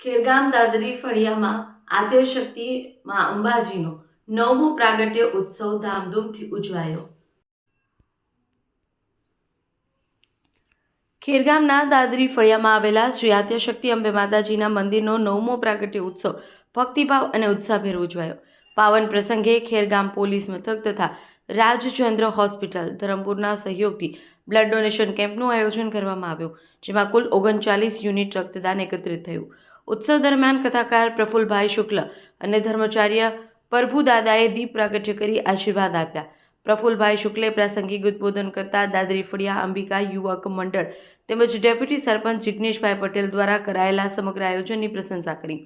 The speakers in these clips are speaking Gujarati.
ખેરગામ દાદરી ફળિયામાં આદ્યશક્તિ માં અંબાજીનો 9મો પ્રાગટ્ય ઉત્સવ ધામધૂમથી ઉજવાયો। ખેરગામના દાદરી ફળિયામાં આવેલા શ્રી આદ્યશક્તિ અંબે માતાજીના મંદિરનો 9મો પ્રાગટ્ય ઉત્સવ ભક્તિભાવ અને ઉત્સાહભેર ઉજવાયો। પાવન પ્રસંગે ખેરગામ પોલીસ મથક તથા રાજચંદ્ર હોસ્પિટલ ધરમપુરના સહયોગથી બ્લડ ડોનેશન કેમ્પનું આયોજન કરવામાં આવ્યું, જેમાં કુલ 39 યુનિટ રક્તદાન એકત્રિત થયું। ઉત્સવ દરમિયાન કથાકાર પ્રફુલભાઈ શુક્લ અને ધર્માચાર્ય પ્રભુદાદાએ દીપ પ્રાગટ્ય કરી આશીર્વાદ આપ્યા। પ્રફુલભાઈ શુક્લે પ્રાસંગિક ઉદ્બોધન કરતા દાદરી ફળિયા અંબિકા યુવક મંડળ તેમજ ડેપ્યુટી સરપંચ જિગ્નેશભાઈ પટેલ દ્વારા કરાયેલા સમગ્ર આયોજનની પ્રશંસા કરી।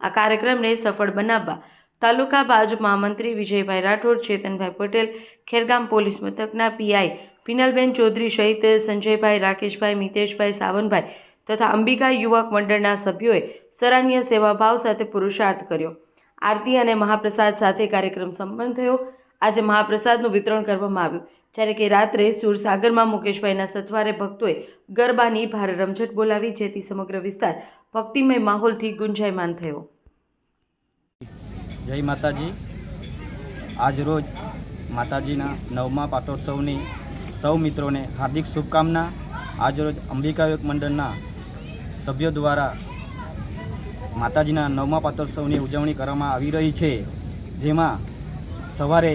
આ કાર્યક્રમને સફળ બનાવવા તાલુકા ભાજપ મહામંત્રી વિજયભાઈ રાઠોડ, ચેતનભાઈ પટેલ, ખેરગામ પોલીસ મથકના પીઆઈ પિનલબેન ચૌધરી સહિત સંજયભાઈ, રાકેશભાઈ, મિતેશભાઈ, સાવનભાઈ તથા અંબિકા યુવક મંડળના સભ્યોએ સરાહનીય સેવાભાવ સાથે પુરુષાર્થ કર્યો। આરતી અને મહાપ્રસાદ સાથે કાર્યક્રમ સંપન્ન થયો। આજે મહાપ્રસાદનું વિતરણ કરવામાં આવ્યું, જ્યારે કે રાત્રે સુરસાગરમાં મુકેશભાઈના સથવારે ભક્તોએ ગરબાની ભારે રમઝટ બોલાવી, જેથી સમગ્ર વિસ્તાર ભક્તિમય માહોલથી ગુંજાયમાન થયો। જય માતાજી। આજ રોજ માતાજીના 9મા પાટોત્સવની સૌ મિત્રોને હાર્દિક શુભકામના। આજ રોજ અંબિકા યુવક મંડળના સભ્યો દ્વારા માતાજીના 9મા પાટોત્સવની ઉજવણી કરવામાં આવી રહી છે, જેમાં સવારે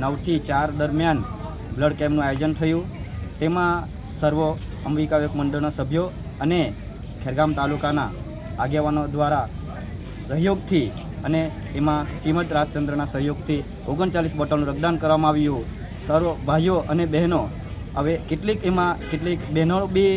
9 થી 4 દરમિયાન બ્લડ કેમ્પનું આયોજન થયું। તેમાં સર્વ અંબિકા યુવક મંડળના સભ્યો અને ખેરગામ તાલુકાના આગેવાનો દ્વારા સહયોગથી અને એમાં શ્રીમદ રાજચંદ્રના સહયોગથી 39 બોટલનું રક્તદાન કરવામાં આવ્યું। સર્વ ભાઈઓ અને બહેનો, હવે કેટલીક બહેનો બી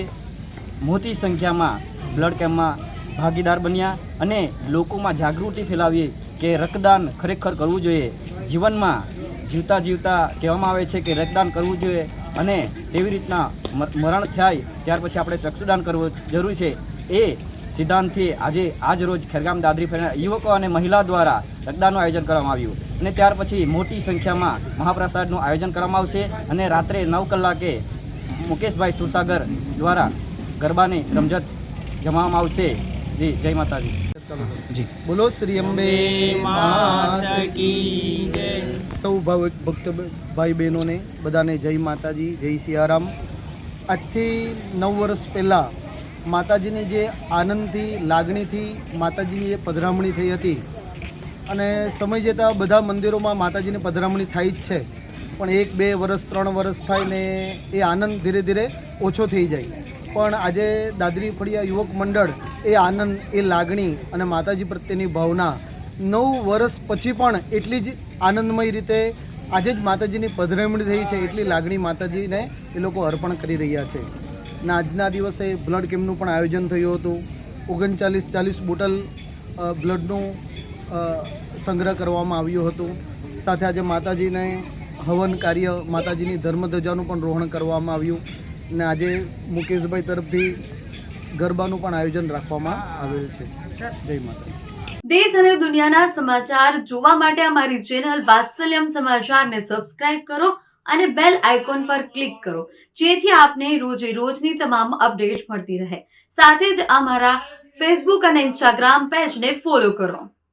મોટી સંખ્યામાં બ્લડ કેમ્પમાં ભાગીદાર બન્યા અને લોકોમાં જાગૃતિ ફેલાવી કે રક્તદાન ખરેખર કરવું જોઈએ। જીવનમાં જીવતા કહેવામાં આવે છે કે રક્તદાન કરવું જોઈએ અને તેવી રીતના મરણ થાય ત્યાર પછી આપણે ચક્ષુદાન કરવું જરૂરી છે। એ સિદ્ધાંતથી આજ રોજ ખેરગામ દાદરી ફળિયા યુવકો અને મહિલા દ્વારા રક્તદાનનું આયોજન કરવામાં આવ્યું અને ત્યાર પછી મોટી સંખ્યામાં મહાપ્રસાદનું આયોજન કરવામાં આવશે અને રાત્રે 9 કલાકે મુકેશભાઈ સુરસાગર દ્વારા ગરબાની રમઝટ જમાવવામાં આવશે। જી, જય માતાજી। જી, બોલો શ્રી અંબે માત કી જય। સૌ ભક્ત ભાઈ બહેનોને બધાને જય માતાજી, જય સિયારામ। આજથી 9 વર્ષ પહેલાં માતાજીની જે આનંદથી, લાગણીથી માતાજીની એ પધરામણી થઈ હતી અને સમય જતાં બધા મંદિરોમાં માતાજીની પધરામણી થઈ જ છે, પણ 1, 2 વર્ષ, 3 વર્ષ થાય ને એ આનંદ ધીરે ધીરે ઓછો થઈ જાય। પણ આજે દાદરી ફળિયા યુવક મંડળ એ આનંદ, એ લાગણી અને માતાજી પ્રત્યેની ભાવના 9 વર્ષ પછી પણ એટલી જ આનંદમય રીતે આજે જ માતાજીની પધરામણી થઈ છે, એટલી લાગણી માતાજીને એ લોકો અર્પણ કરી રહ્યા છે। ને આજના દિવસે બ્લડ કેમ્પનું પણ આયોજન થયું હતું। 39-40 બોટલ બ્લડનું સંગ્રહ કરવામાં આવ્યું હતું। સાથે આજે માતાજીને હવન કાર્ય, માતાજીની ધર્મધ્વજાનું પણ રોહણ કરવામાં આવ્યું ને આજે મુકેશભાઈ તરફથી ગરબાનું પણ આયોજન રાખવામાં આવેલ છે। જય માતા। દેશ અને દુનિયાના સમાચાર જોવા માટે અમારી ચેનલ વાત્સલ્યમ સમાચારને સબસ્ક્રાઇબ કરો અને બેલ આઇકોન પર ક્લિક કરો, જેથી આપને રોજની તમામ અપડેટ મળતી રહે। સાથે જ અમારા ફેસબુક અને ઇન્સ્ટાગ્રામ પેજને ફોલો કરો।